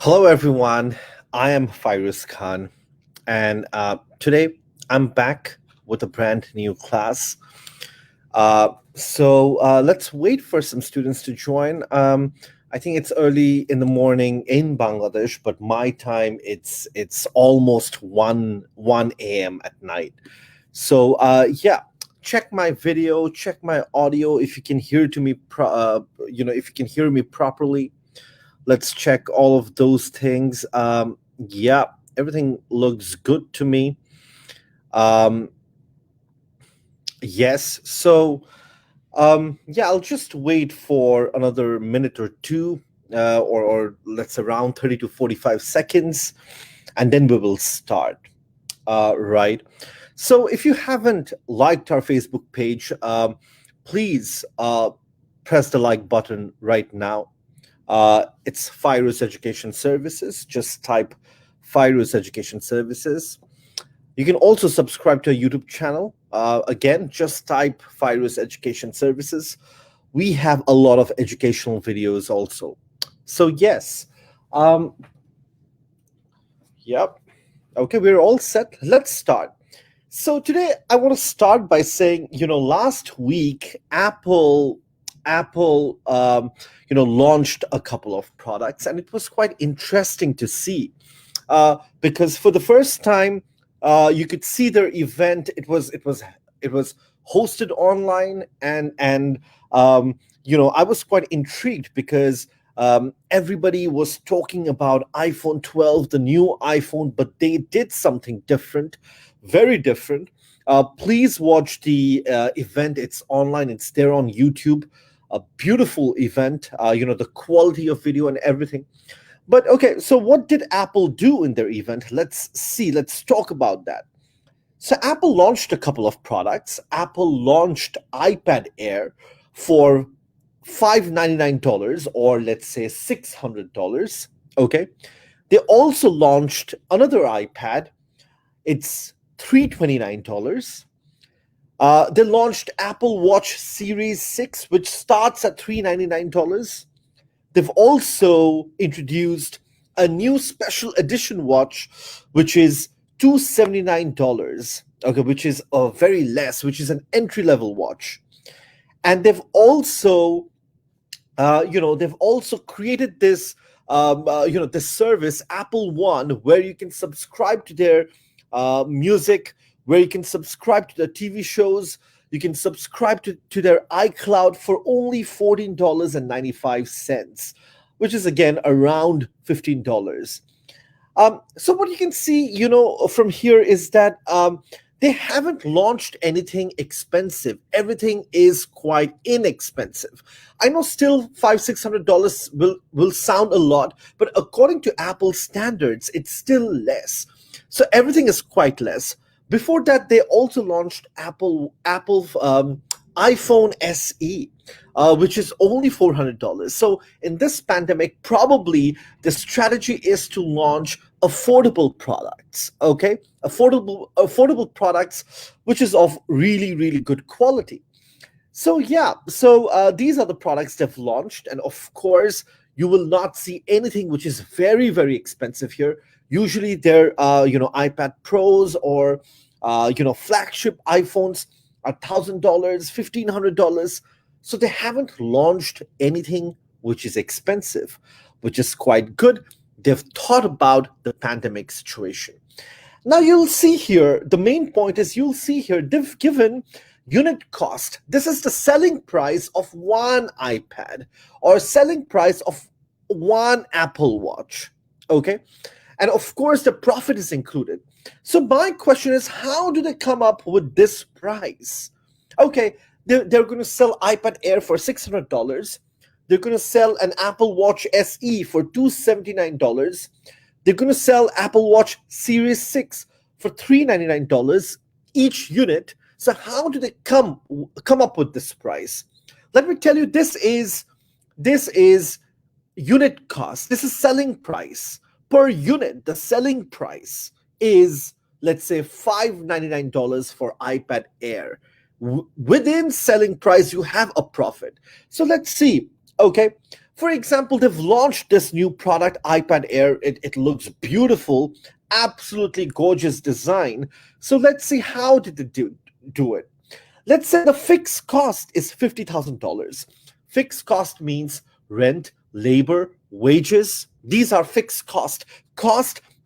Hello, everyone. I am Fyruz Khan, and today I'm back with a brand new class. So let's wait for some students to join. I think it's early in the morning in Bangladesh, but my time it's almost one a.m. at night. So yeah, check my video, check my audio if you can hear to me. If you can hear me properly. Let's check all of those things. Yeah, everything looks good to me. Um, yes. Yeah, I'll just wait for another minute or two, or let's around 30 to 45 seconds, and then we will start. Right. So if you haven't liked our Facebook page, please press the like button right now. It's Fyruz Education Services. Just type Fyruz Education Services. You can also subscribe to our YouTube channel. Again, just type Fyruz Education Services. We have a lot of educational videos also. So yes, um, yep. Okay, we're all set. Let's start. So today I want to start by saying, last week Apple launched a couple of products, and it was quite interesting to see because for the first time you could see their event. It was hosted online, and I was quite intrigued because everybody was talking about iPhone 12, the new iPhone, but they did something different, very different. Please watch the event. It's online. It's there on YouTube. A beautiful event. The quality of video and everything. But okay, so what did Apple do in their event? Let's see. Let's talk about that. So Apple launched a couple of products. Apple launched iPad Air for $599, or let's say $600. Okay. They also launched another iPad. It's $329. They launched Apple Watch Series 6, which starts at $399. They've also introduced a new special edition watch, which is $279. Okay, which is very less, which is an entry level watch. And they've also created this this service, Apple One, where you can subscribe to their music, where you can subscribe to their TV shows. You can subscribe to their iCloud for only $14.95, which is again around $15. So what you can see, from here is that they haven't launched anything expensive. Everything is quite inexpensive. I know still $500-600 will sound a lot, but according to Apple standards, it's still less. So everything is quite less. Before that, they also launched Apple iPhone SE, which is only $400. So in this pandemic, probably the strategy is to launch affordable products. Okay, affordable products, which is of really really good quality. So yeah, these are the products they've launched, and of course, you will not see anything which is very very expensive here. Usually, they're iPad Pros or flagship iPhones are $1,000, $1,500. So they haven't launched anything which is expensive, which is quite good. They've thought about the pandemic situation. Now you'll see here, the main point is you'll see here they've given unit cost. This is the selling price of one iPad or selling price of one Apple Watch. Okay. And of course, the profit is included. So my question is, how do they come up with this price? Okay, they're going to sell iPad Air for $600. They're going to sell an Apple Watch SE for $279. They're going to sell Apple Watch Series 6 for $399 each unit. So how do they come up with this price? Let me tell you, this is unit cost. This is selling price. Per unit, the selling price is, let's say, $599 for iPad Air. Within selling price, you have a profit. So let's see. Okay, For example, they've launched this new product, iPad Air. It looks beautiful, absolutely gorgeous design. So let's see how did they do it. Let's say the fixed cost is $50,000. Fixed cost means rent, labor, wages. These are fixed cost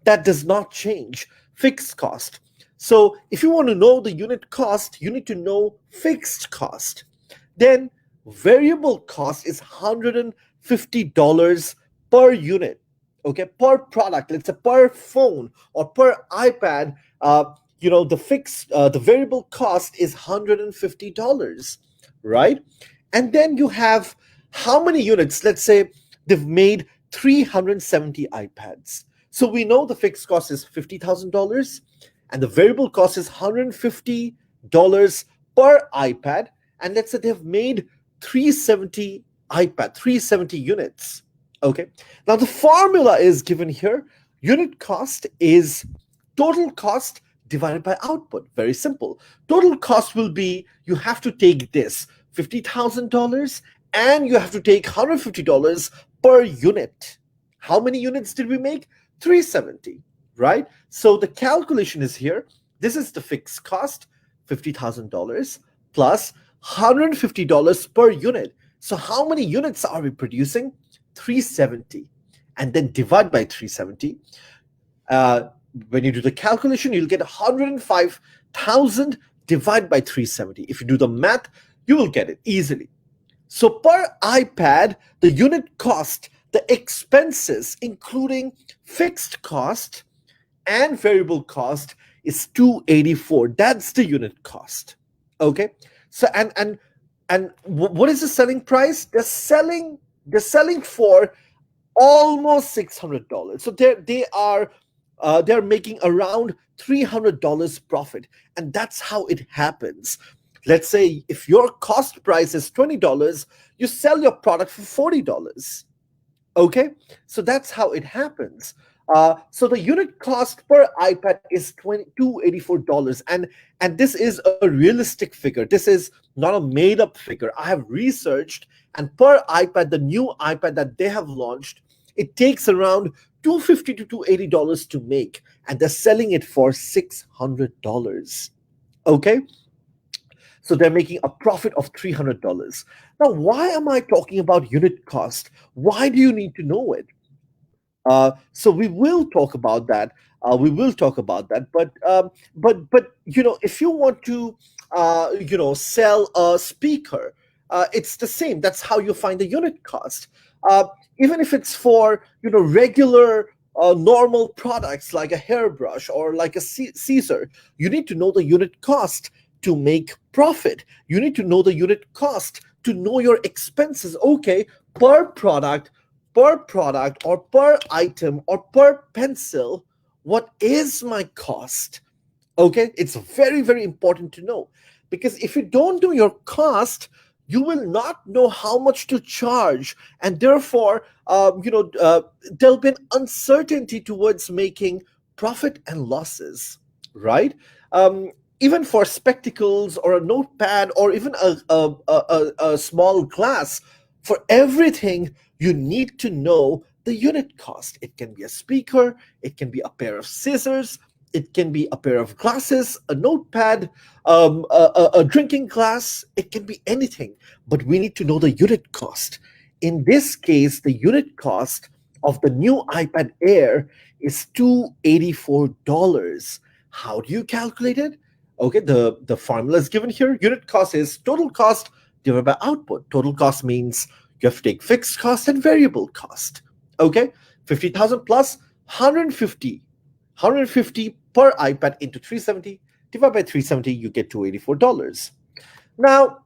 that does not change. Fixed cost. So if you want to know the unit cost, you need to know fixed cost. Then variable cost is $150 per unit, okay, per product. Let's say per phone or per iPad. The variable cost is $150, right? And then you have how many units. Let's say they've made 370 iPads, so we know the fixed cost is $50,000 and the variable cost is $150 per iPad. And let's say they've made 370 units. Okay. Now the formula is given here. Unit cost is total cost divided by output. Very simple. Total cost will be, you have to take this $50,000 and you have to take $150 per unit. How many units did we make? 370, right? So the calculation is here. This is the fixed cost, $50,000 plus $150 per unit. So how many units are we producing? 370. And then divide by 370. When you do the calculation, you'll get 105,000 divided by 370. If you do the math, you will get it easily. So per iPad, the unit cost, the expenses, including fixed cost and variable cost, is 284. That's the unit cost. Okay. So and what is the selling price? They're selling for almost $600. So they're making around $300 profit, and that's how it happens. Let's say if your cost price is $20, you sell your product for $40. Okay, so that's how it happens. So the unit cost per iPad is $284, and this is a realistic figure. This is not a made-up figure. I have researched, and per iPad, the new iPad that they have launched, it takes around $250 to $280 to make, and they're selling it for $600. Okay, so they're making a profit of $300. Now, why am I talking about unit cost? Why do you need to know it? So we will talk about that. But if you want to sell a speaker, it's the same. That's how you find the unit cost. Even if it's for regular normal products like a hairbrush or like a Caesar, you need to know the unit cost to make profit. You need to know the unit cost to know your expenses. Okay, per product or per item or per pencil, what is my cost? Okay, it's very, very important to know, because if you don't know your cost, you will not know how much to charge, and therefore there'll be an uncertainty towards making profit and losses, right? Even for spectacles or a notepad or even a small glass, for everything you need to know the unit cost. It can be a speaker, it can be a pair of scissors, it can be a pair of glasses, a notepad, a drinking glass. It can be anything, but we need to know the unit cost. In this case, the unit cost of the new iPad Air is $284. How do you calculate it? Okay, the formula is given here. Unit cost is total cost divided by output. Total cost means you have to take fixed cost and variable cost. Okay, 50,000 plus 150 per iPad into 370, divided by 370, you get $284. Now,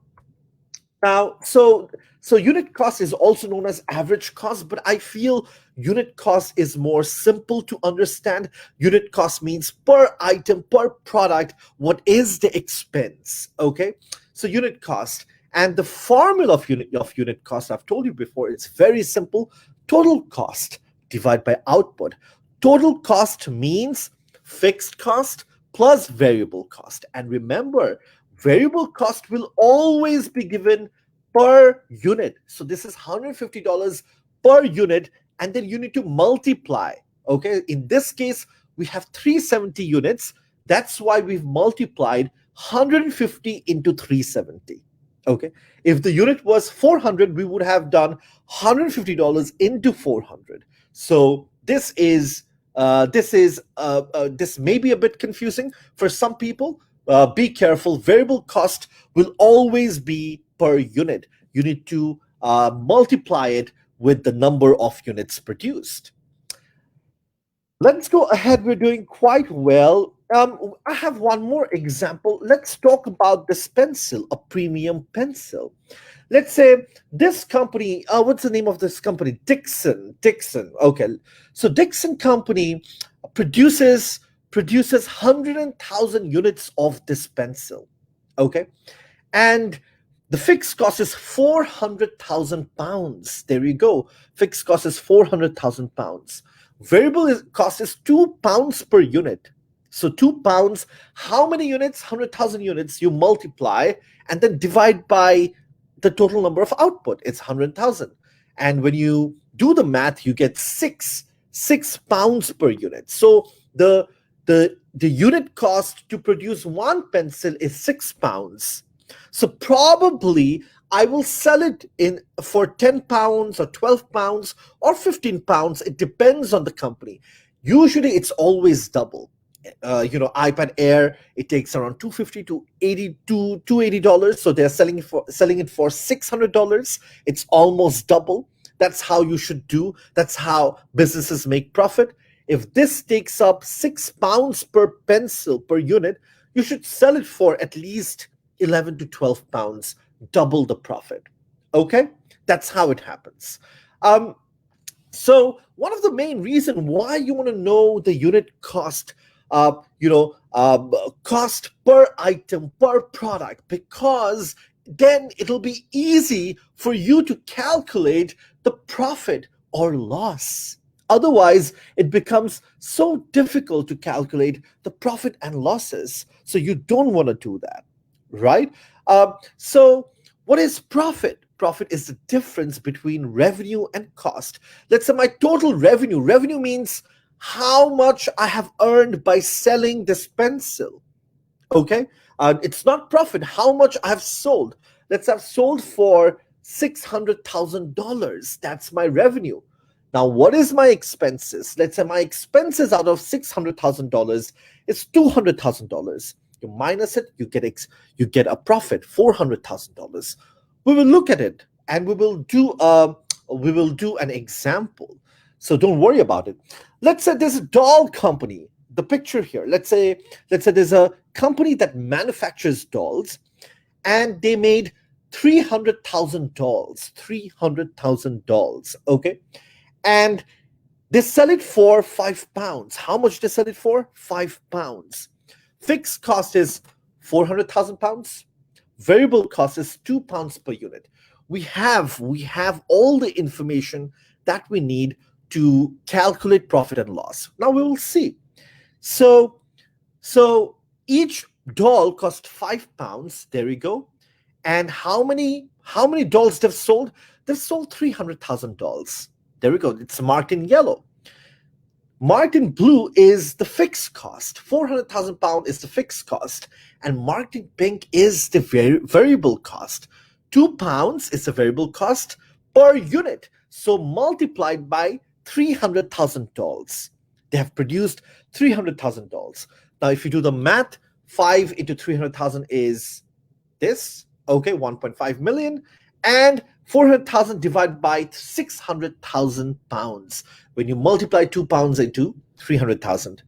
so unit cost is also known as average cost, but I feel unit cost is more simple to understand. Unit cost means per item, per product, what is the expense? Okay, so unit cost. And the formula of unit cost, I've told you before, it's very simple. Total cost divided by output. Total cost means fixed cost plus variable cost. And remember, variable cost will always be given per unit. So this is $150 per unit, and then you need to multiply. Okay, in this case, we have 370 units. That's why we've multiplied 150 into 370. Okay, if the unit was 400, we would have done $150 into 400. So this may be a bit confusing for some people. Be careful. Variable cost will always be per unit. You need to multiply it with the number of units produced. Let's go ahead. We're doing quite well. I have one more example. Let's talk about this pencil, a premium pencil. Let's say this company, what's the name of this company? Dixon. Okay. So Dixon company produces 100,000 units of this pencil. Okay. And the fixed cost is 400,000 pounds. There you go. Fixed cost is 400,000 pounds. Variable cost is £2 per unit. So £2, how many units? 100,000 units. You multiply and then divide by the total number of output. It's 100,000. And when you do the math, you get six pounds per unit. So the unit cost to produce one pencil is £6. So probably I will sell it in for £10 or £12 or £15. It depends on the company. Usually it's always double. iPad Air, it takes around $250 to $280. So they're selling it for $600. It's almost double. That's how you should do. That's how businesses make profit. If this takes up £6 per pencil per unit, you should sell it for at least 11 to 12 pounds, double the profit. Okay, that's how it happens. So one of the main reason why you want to know the unit cost, cost per item, per product, because then it'll be easy for you to calculate the profit or loss. Otherwise, it becomes so difficult to calculate the profit and losses. So you don't want to do that, right? So what is profit? Profit is the difference between revenue and cost. Let's say my total revenue. Revenue means how much I have earned by selling this pencil. Okay, it's not profit. How much I have sold. Let's have sold for $600,000. That's my revenue. Now, what is my expenses? Let's say my expenses out of $600,000 is $200,000. You minus it, you get a profit, $400,000. We will look at it and we will do an example. So don't worry about it. Let's say there's a doll company. The picture here. Let's say there's a company that manufactures dolls, and they made 300,000 dolls. 300,000 dolls. Okay, and they sell it for £5. How much they sell it for? £5. Fixed cost is 400,000 pounds. Variable cost is £2 per unit. We have all the information that we need to calculate profit and loss. Now we will see. So each doll cost £5. There we go. And how many dolls they've sold? They've sold 300,000 dolls. There we go. It's marked in yellow. Marked in blue is the fixed cost. 400,000 pound is the fixed cost, and marked in pink is the variable cost. £2 is the variable cost per unit. So multiplied by 300,000 dolls. They have produced 300,000 dolls. Now, if you do the math, 5 into 300,000 is this. Okay, 1.5 million. And 400,000 divided by 600,000 pounds. When you multiply £2 into 300,000,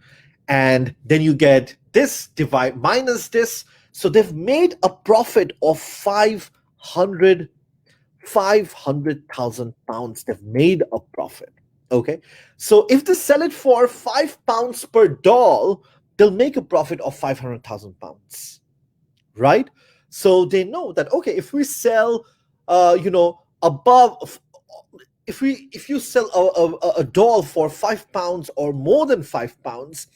and then you get this divide minus this. So they've made a profit of 500,000 pounds. They've made a profit. Okay, so if they sell it for £5 per doll, they'll make a profit of 500,000 pounds, right? So they know that, okay, if we sell above, if you sell a doll for £5 or more than £5,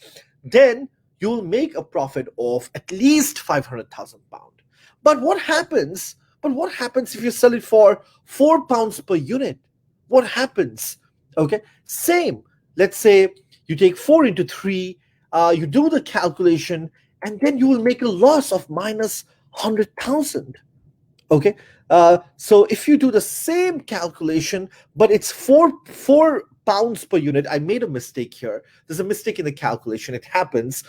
then you'll make a profit of at least 500,000 pounds. But what happens But what happens if you sell it for £4 per unit? What happens? Okay, same. Let's say you take 4 into 3, you do the calculation, and then you will make a loss of minus 100,000. Okay, so if you do the same calculation, but it's £4 per unit, I made a mistake here. There's a mistake in the calculation. It happens.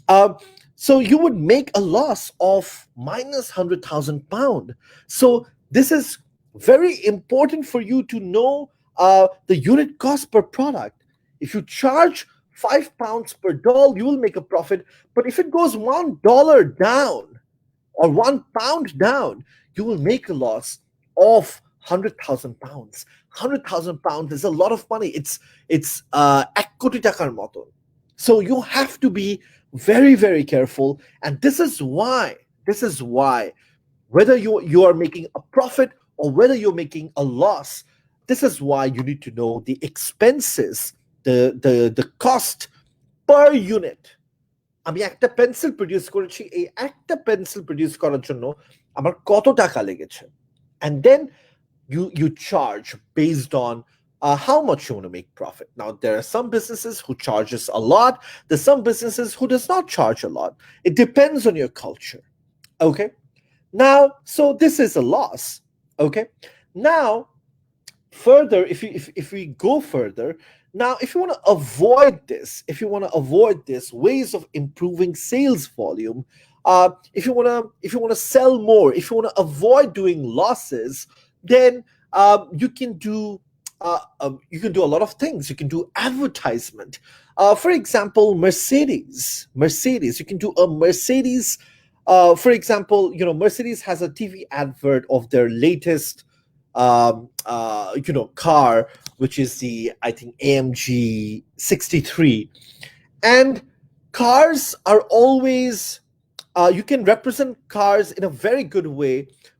Um, so you would make a loss of minus £100,000. So this is very important for you to know the unit cost per product. If you charge £5 per doll, you will make a profit. But if it goes $1 down or £1 down, you will make a loss of £100,000. £100,000 is a lot of money. It's এক কোটি টাকার মতো. So you have to be very, very careful. And this is why whether you are making a profit or whether you're making a loss, this is why you need to know the expenses, the cost per unit. আমি একটা pencil produce করেছি, এই একটা pencil produce করার জন্য আমার কত টাকা লেগেছে, and then you charge based on how much you want to make profit. Now there are some businesses who charges a lot, there's some businesses who does not charge a lot. It depends on your culture. Okay, now so this is a loss. Okay, now further, if we go further, now if you want to avoid this, ways of improving sales volume, if you want to sell more, if you want to avoid doing losses, then you can do a lot of things. You can do advertisement. For example, Mercedes, you can do a Mercedes. For example, Mercedes has a TV advert of their latest car, which is the, I think, AMG 63. And cars are always, you can represent cars in a very good way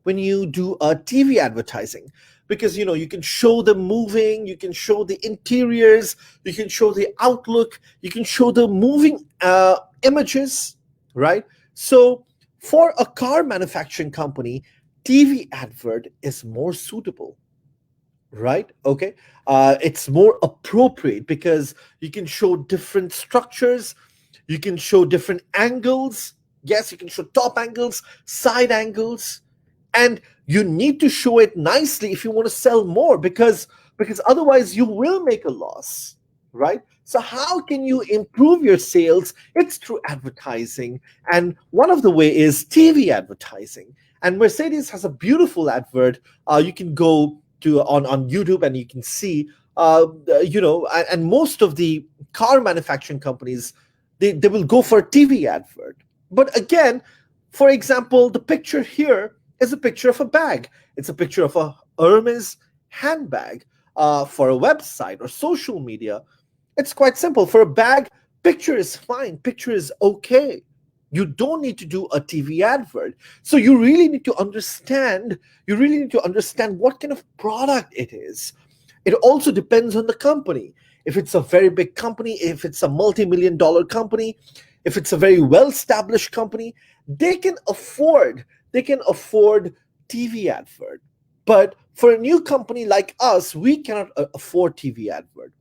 when you do a TV advertising, because you can show them moving, you can show the interiors, you can show the outlook, you can show the moving images, right? So for a car manufacturing company, TV advert is more suitable, right? Okay, it's more appropriate because you can show different structures, you can show different angles. Yes, you can show top angles, side angles, and you need to show it nicely if you want to sell more, because otherwise you will make a loss, right? So how can you improve your sales? It's through advertising, and one of the way is TV advertising. And Mercedes has a beautiful advert. You can go to on YouTube and you can see, and most of the car manufacturing companies, they will go for a TV advert. But again, for example, the picture here is a picture of a bag. It's a picture of a Hermes handbag. For a website or social media, it's quite simple. For a bag, picture is fine. Picture is okay. You don't need to do a TV advert. So you really need to understand what kind of product it is. It also depends on the company. If it's a very big company, if it's a multi-million-dollar company, if it's a very well-established company, they can afford TV advert. But for a new company like us, we cannot afford TV advert.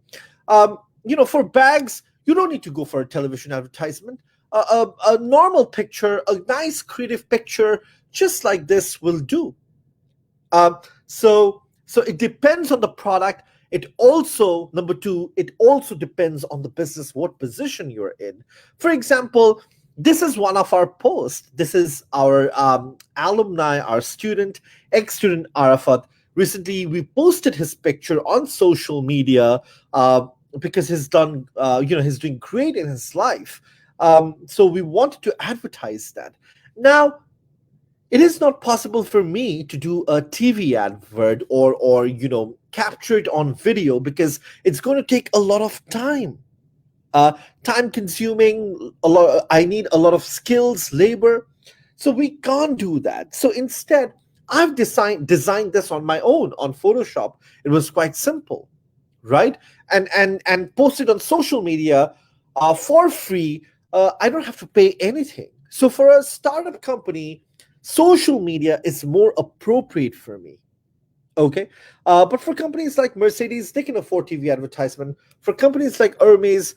For bags, you don't need to go for a television advertisement. A normal picture, a nice creative picture, just like this will do. So it depends on the product. It also, number two, it also depends on the business, what position you're in. For example, this is one of our posts. This is our alumni, our ex-student Arafat. Recently, we posted his picture on social media because he's doing great in his life. So we wanted to advertise that. Now, it is not possible for me to do a TV advert or capture it on video, because it's going to take a lot of time. Time consuming, I need a lot of skills, labor. So we can't do that. So instead, I've designed this on my own on Photoshop. It was quite simple, right? And posted on social media for free. I don't have to pay anything. So for a startup company, Social media is more appropriate for me. Okay. But for companies like Mercedes, they can afford TV advertisement. For companies like Hermes,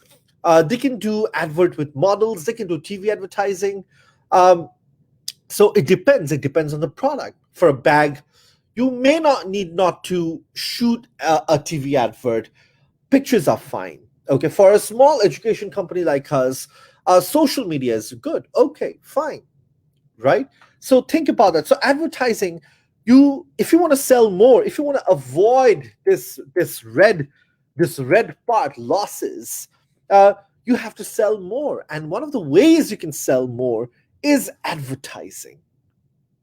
they can do advert with models, they can do TV advertising. Um, so it depends on the product. For a bag, you may not need not to shoot a TV advert. Pictures are fine. Okay. For a small education company like us, social media is good. Okay, fine, right? So think about that. So advertising, you if you want to sell more, if you want to avoid this red part losses, uh, you have to sell more. And one of the ways you can sell more is advertising.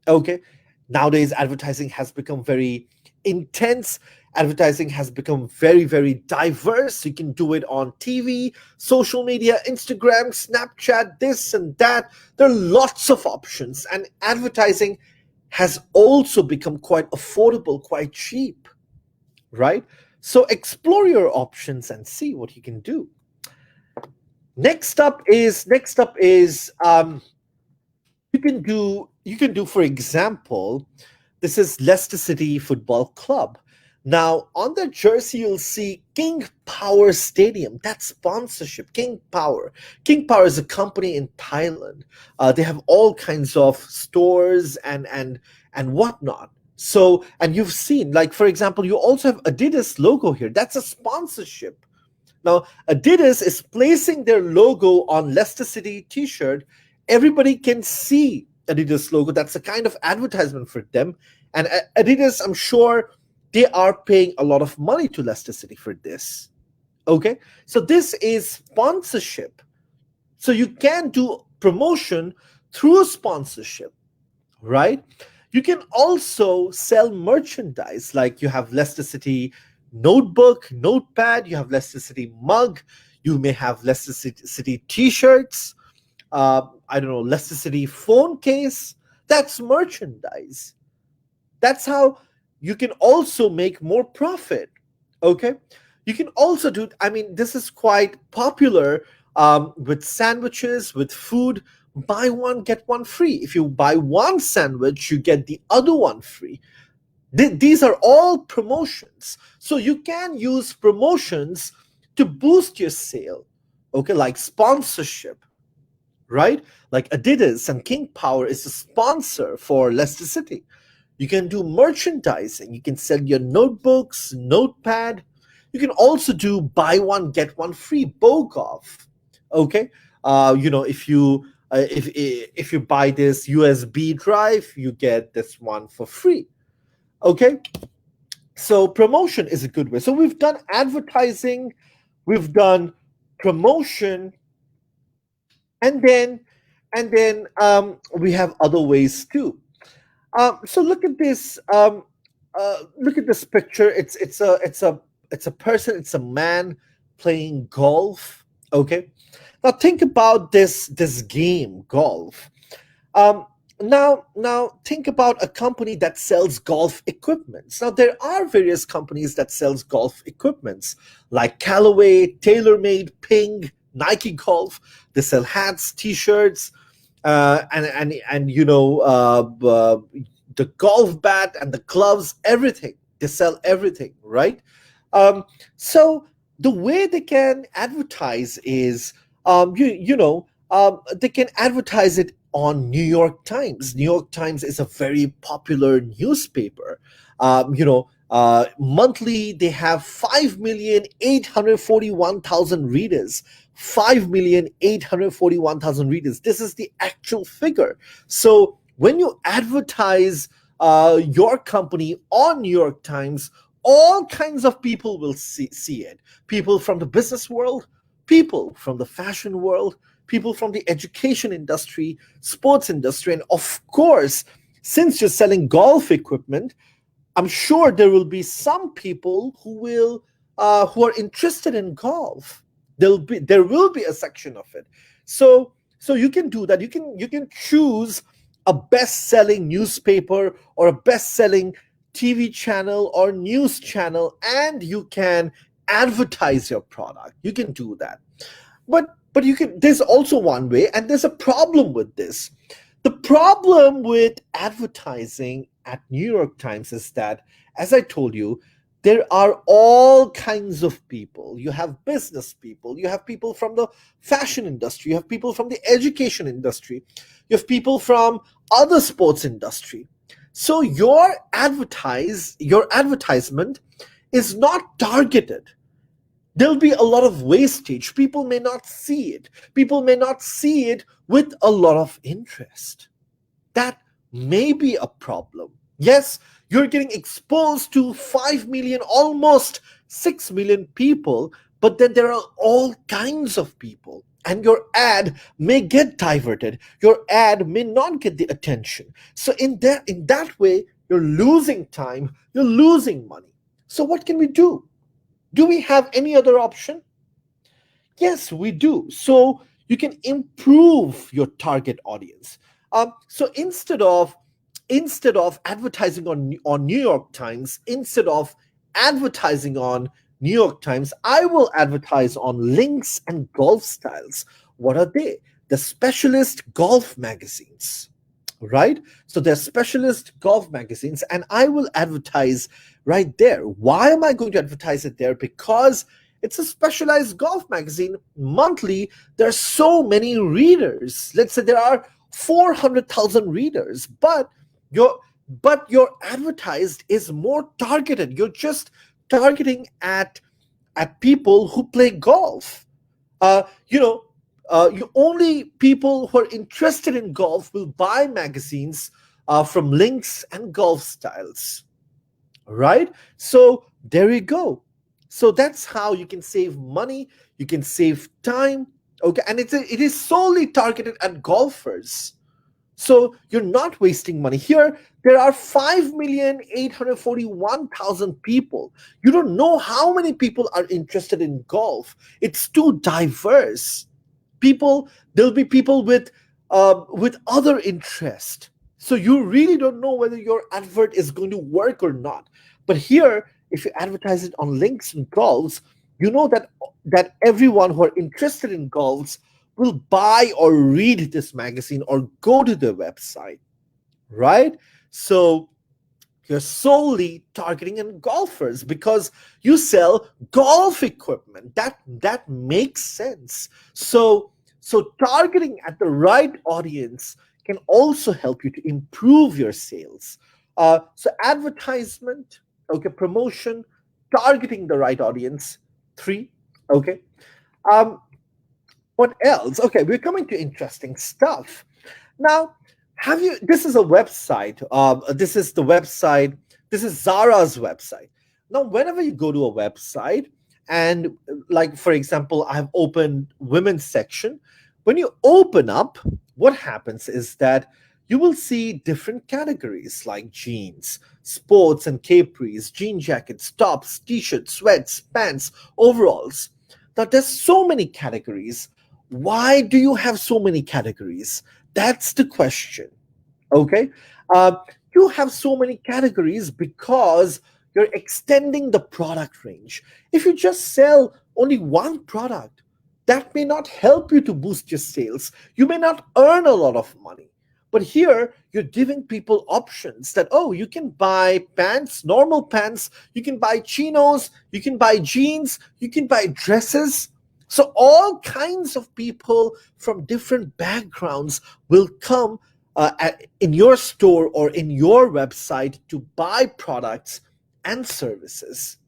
Okay. Nowadays advertising has become very intense. Advertising has become very, very diverse. You can do it on TV, social media, Instagram, Snapchat, this and that. There are lots of options, and advertising has also become quite affordable, quite cheap, right? So explore your options and see what you can do. Next up is you can do, for example, this is Leicester City Football Club. Now on their jersey you'll see King Power Stadium. That's sponsorship. King Power is a company in Thailand. They have all kinds of stores and whatnot. So, and you've seen, like, for example, you also have Adidas logo here. That's a sponsorship. Now, Adidas is placing their logo on Leicester City t-shirt. Everybody can see Adidas logo. That's a kind of advertisement for them. And Adidas, I'm sure they are paying a lot of money to Leicester City for this. Okay? So this is sponsorship. So you can do promotion through sponsorship, right? You can also sell merchandise, like you have Leicester City notebook, notepad, you have Leicester City mug, you may have Leicester City t-shirts, I don't know, Leicester City phone case. That's merchandise. That's how you can also make more profit. Okay. You can also do, I mean, this is quite popular with sandwiches, with food. Buy one, get one free. If you buy one sandwich, you get the other one free. These are all promotions. So you can use promotions to boost your sale. Okay, like sponsorship, right? Like Adidas and King Power is a sponsor for Leicester City. You can do merchandising. You can sell your notebooks, notepad. You can also do buy one get one free BOGOF. Okay, if you buy this USB drive, you get this one for free. Okay, so promotion is a good way. So we've done advertising, we've done promotion, and then we have other ways too. So look at this. Look at this picture. It's a person. It's a man playing golf. Okay. Now think about this game, golf. Um, now think about a company that sells golf equipments. Now there are various companies that sells golf equipments like Callaway, TaylorMade, Ping, Nike Golf. They sell hats, T-shirts, and the golf bat and the gloves, everything. They sell everything, right? Um, so the way they can advertise is, they can advertise it on New York Times. New York Times is a very popular newspaper. Monthly they have 5,841,000 readers. 5,841,000 readers. This is the actual figure. So when you advertise your company on New York Times, all kinds of people will see it. People from the business world, people from the fashion world, people from the education industry, sports industry, and of course, since you're selling golf equipment, I'm sure there will be some people who are interested in golf. There will be a section of it. So you can do that. You can choose a best-selling newspaper or a best-selling TV channel or news channel, and you can advertise your product. You can do that. But you can. There's also one way, and there's a problem with this. The problem with advertising at New York Times is that, as I told you, there are all kinds of people. You have business people, you have people from the fashion industry, you have people from the education industry, you have people from other sports industry. So your advertisement is not targeted. There'll be a lot of wastage. People may not see it. People may not see it with a lot of interest. That may be a problem. Yes, you're getting exposed to 5 million, almost 6 million people, but then there are all kinds of people. And your ad may get diverted. Your ad may not get the attention. So in that way, you're losing time, you're losing money. So what can we do? Do we have any other option? Yes, we do. So you can improve your target audience. So instead of advertising on New York Times, instead of advertising on New York Times, I will advertise on Links and Golf Styles. What are they? The specialist golf magazines, right? So they're specialist golf magazines, and I will advertise right there. Why am I going to advertise it there? Because it's a specialized golf magazine. Monthly, there are so many readers. Let's say there are 400,000 readers, your your advertised is more targeted. You're just targeting at people who play golf. Uh, you know, you only people who are interested in golf will buy magazines from Links and Golf Styles, right? So there you go. So that's how you can save money, you can save time. Okay, and it is solely targeted at golfers. So you're not wasting money. Here, there are 5,841,000 people. You don't know how many people are interested in golf. It's too diverse. There'll be people with other interest. So you really don't know whether your advert is going to work or not. But here, if you advertise it on Links and Golfs, you know that everyone who are interested in golfs will buy or read this magazine or go to the website, right? So you're solely targeting in golfers because you sell golf equipment. That makes sense. So targeting at the right audience can also help you to improve your sales. So advertisement, okay, promotion, targeting the right audience. Three, okay. Um, what else? Okay, we're coming to interesting stuff. Now, have you? This is a website. This is the website. This is Zara's website. Now, whenever you go to a website, and like for example, I have opened women's section. When you open up, what happens is that you will see different categories like jeans, sports and capris, jean jackets, tops, t-shirts, sweats, pants, overalls. Now, there's so many categories. Why do you have so many categories? That's the question. Okay. Uh, you have so many categories because you're extending the product range. If you just sell only one product, that may not help you to boost your sales. You may not earn a lot of money. But here, you're giving people options that, oh, you can buy pants, normal pants, you can buy chinos, you can buy jeans, you can buy dresses. So all kinds of people from different backgrounds will come in your store or in your website to buy products and services,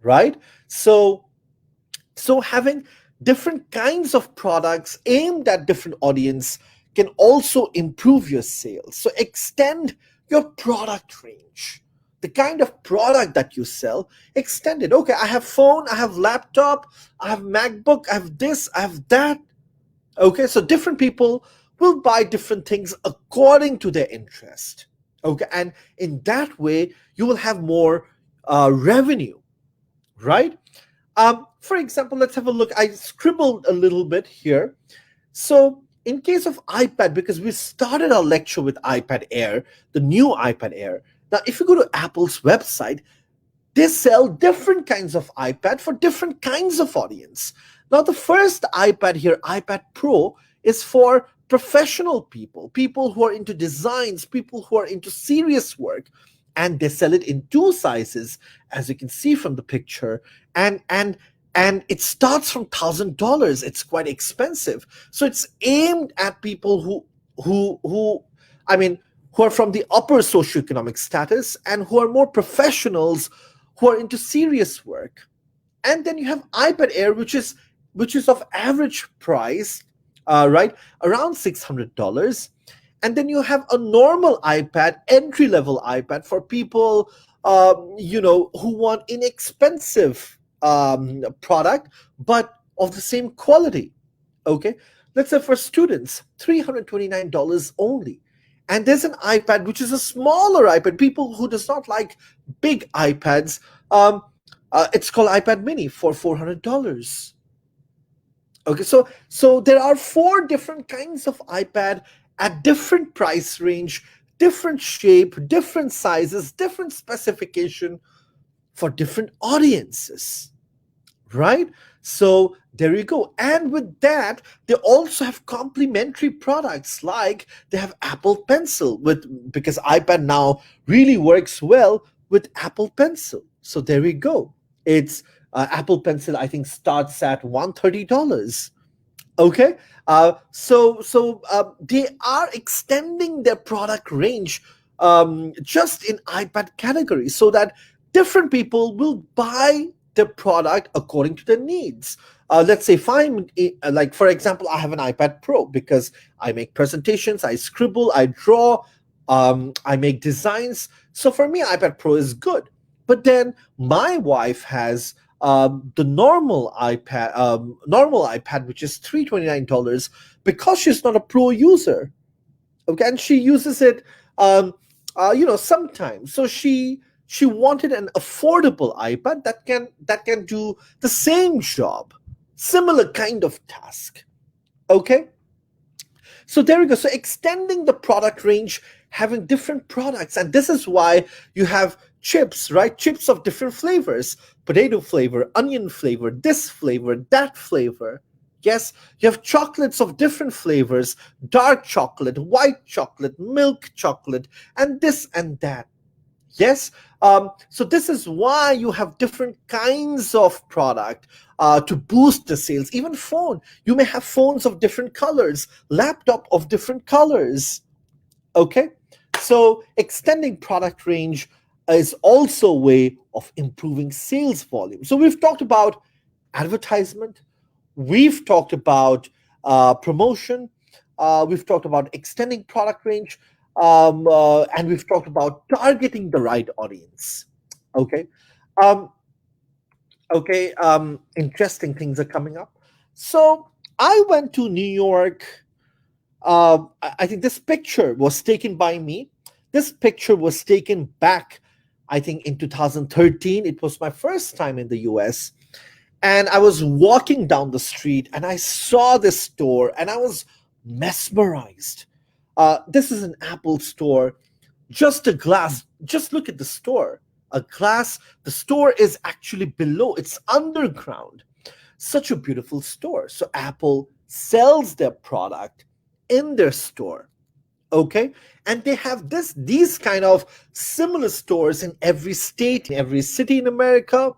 right? So having different kinds of products aimed at different audience can also improve your sales. So extend your product range. The kind of product that you sell, extend it. Okay, I have phone, I have laptop, I have MacBook, I have this, I have that. Okay, so different people will buy different things according to their interest. Okay, and in that way, you will have more revenue, right? For example, let's have a look. I scribbled a little bit here. So, in case of iPad, because we started our lecture with iPad Air, the new iPad Air. Now, if you go to Apple's website, they sell different kinds of iPad for different kinds of audience. Now, the first iPad here, iPad Pro, is for professional people, people who are into designs, people who are into serious work, and they sell it in two sizes, as you can see from the picture, and it starts from $1,000. It's quite expensive, so it's aimed at people who I mean, who are from the upper socioeconomic status and who are more professionals who are into serious work. And then you have iPad Air, which is of average price, right, around $600. And then you have a normal iPad, entry level iPad for people, who want inexpensive product but of the same quality. Okay, let's say for students, $329 only. And there's an iPad which is a smaller iPad. People who does not like big iPads, it's called iPad Mini for $400. Okay, so there are four different kinds of iPad at different price range, different shape, different sizes, different specification for different audiences, right? So there you go. And with that, they also have complementary products, like they have Apple Pencil, with because iPad now really works well with Apple Pencil. So there we go. It's Apple Pencil, I think, starts at $130. Okay, they are extending their product range, just in iPad category, so that different people will buy the product according to their needs. Let's say if I'm like, for example, I have an iPad Pro because I make presentations, I scribble, I draw, I make designs. So for me, iPad Pro is good. But then my wife has the normal iPad, which is $329, because she's not a pro user. Okay, and she uses it, sometimes. So she wanted an affordable iPad that can do the same job, similar kind of task. Okay, so there we go. So extending the product range, having different products. And this is why you have chips, right? Chips of different flavors: potato flavor, onion flavor, this flavor, that flavor. Yes, you have chocolates of different flavors: dark chocolate, white chocolate, milk chocolate, and this and that. Yes. So this is why you have different kinds of product to boost the sales. Even phone, you may have phones of different colors, laptop of different colors. Okay, so extending product range is also a way of improving sales volume. So we've talked about advertisement, we've talked about promotion, we've talked about extending product range, and we've talked about targeting the right audience. Okay, um, okay, interesting things are coming up. So I went to New York. I think this picture was taken by me. This picture was taken back, I think, in 2013. It was my first time in the US. And I was walking down the street and I saw this store and I was mesmerized. This is an Apple store, just a glass. Just look at the store. A glass. The store is actually below, it's underground. Such a beautiful store. So Apple sells their product in their store. Okay, and they have these kind of similar stores in every state, in every city in America,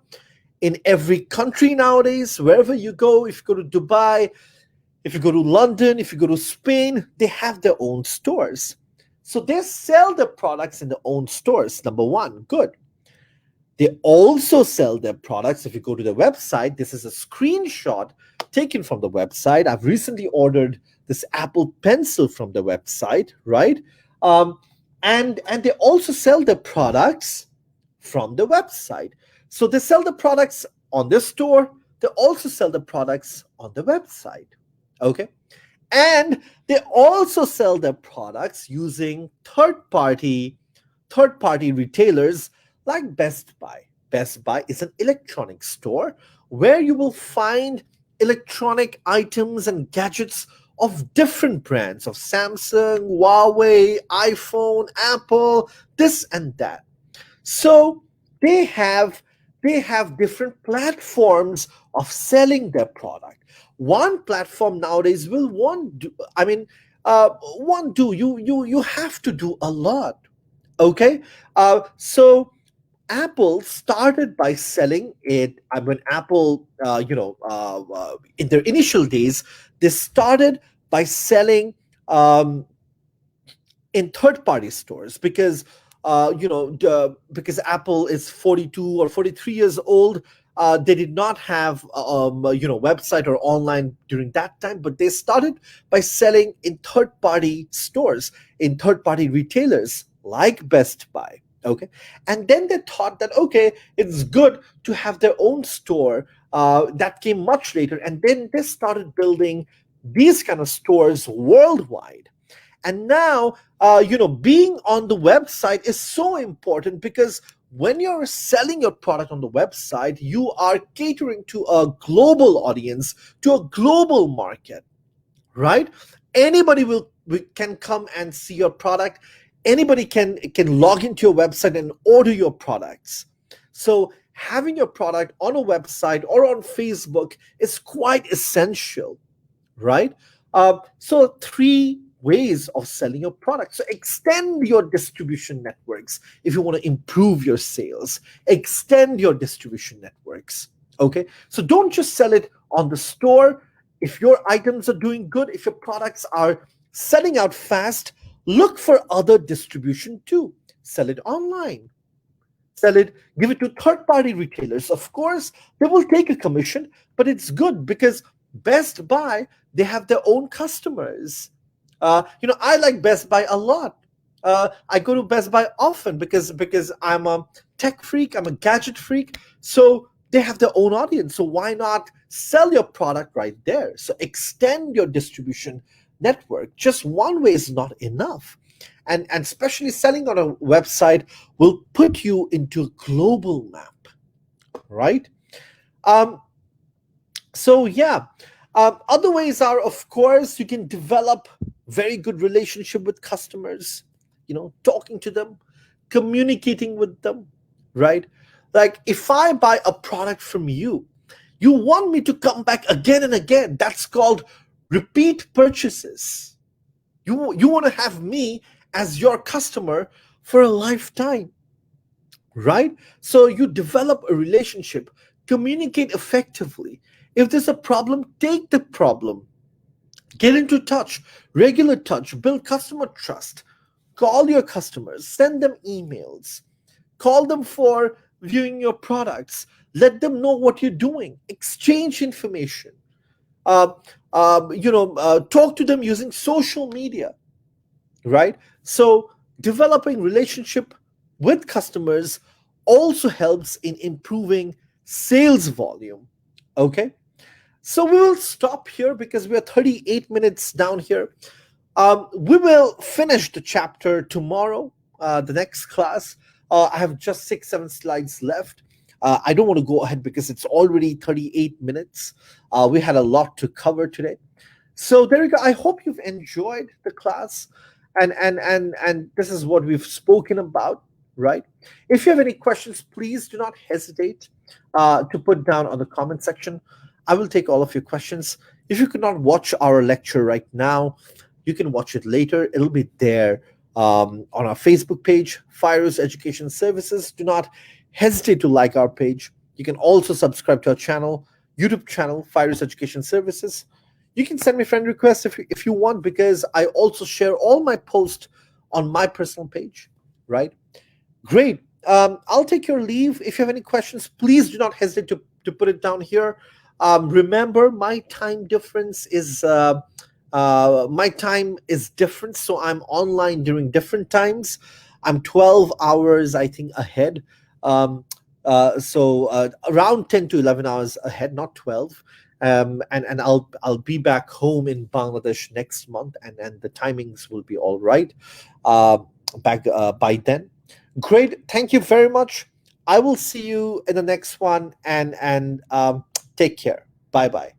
in every country nowadays. Wherever you go, if you go to Dubai, if you go to London, if you go to Spain, they have their own stores. So they sell their products in their own stores. Number one, good. They also sell their products. If you go to the website, this is a screenshot taken from the website. I've recently ordered this Apple Pencil from the website, right? And they also sell their products from the website. So they sell the products on their store. They also sell the products on the website. Okay. And they also sell their products using third party retailers like Best Buy. Best Buy is an electronic store where you will find electronic items and gadgets of different brands, of Samsung, Huawei, iPhone, Apple, this and that. So they have they have different platforms of selling their product. One platform nowadays will want, I mean, One, do you have to do a lot. Okay, so Apple started by selling it. When Apple, in their initial days, they started by selling um, in third-party stores because because Apple is 42 or 43 years old. They did not have website or online during that time, but they started by selling in third-party stores, in third-party retailers like Best Buy. Okay, and then they thought that okay, it's good to have their own store. That came much later, and then they started building these kind of stores worldwide. And now being on the website is so important because when you're selling your product on the website, you are catering to a global audience, to a global market, right? Anybody can come and see your product. Anybody can log into your website and order your products. So having your product on a website or on Facebook is quite essential, right? So three ways of selling your product. So extend your distribution networks if you want to improve your sales. Extend your distribution networks. Okay, so don't just sell it on the store. If your items are doing good, if your products are selling out fast, look for other distribution too. Sell it online, sell it, give it to third party retailers. Of course, they will take a commission, but it's good because Best Buy, they have their own customers. I like Best Buy a lot. I go to Best Buy often because I'm a tech freak, I'm a gadget freak. So they have their own audience. So why not sell your product right there? So extend your distribution network. Just one way is not enough. And especially selling on a website will put you into a global map, right? Um, so yeah, other ways are, of course, you can develop very good relationship with customers, talking to them, communicating with them, right? Like if I buy a product from you, you want me to come back again and again. That's called repeat purchases. You want to have me as your customer for a lifetime, right? So you develop a relationship, communicate effectively. If there's a problem, take the problem, get into touch, regular touch, build customer trust, call your customers, send them emails, call them for viewing your products, let them know what you're doing, exchange information, uh, talk to them using social media, right? So developing relationship with customers also helps in improving sales volume. Okay, so we will stop here because we are 38 minutes down here. We will finish the chapter tomorrow, the next class. I have just 6 7 slides left. I don't want to go ahead because it's already 38 minutes. We had a lot to cover today. So there you go. I hope you've enjoyed the class, and this is what we've spoken about, right? If you have any questions, please do not hesitate to put down on the comment section. I will take all of your questions. If you could not watch our lecture right now, you can watch it later. It'll be there on our Facebook page, Fyruz Education Services. Do not hesitate to like our page. You can also subscribe to our channel, YouTube channel, Fyruz Education Services. You can send me friend requests if you want, because I also share all my posts on my personal page, right? Great. I'll take your leave. If you have any questions, please do not hesitate to put it down here. Remember, my time is different, so I'm online during different times. I'm 12 hours, I think, ahead. So around 10 to 11 hours ahead, not 12. And I'll be back home in Bangladesh next month, and the timings will be all right uh, back by then. Great, thank you very much. I will see you in the next one, and take care. Bye bye.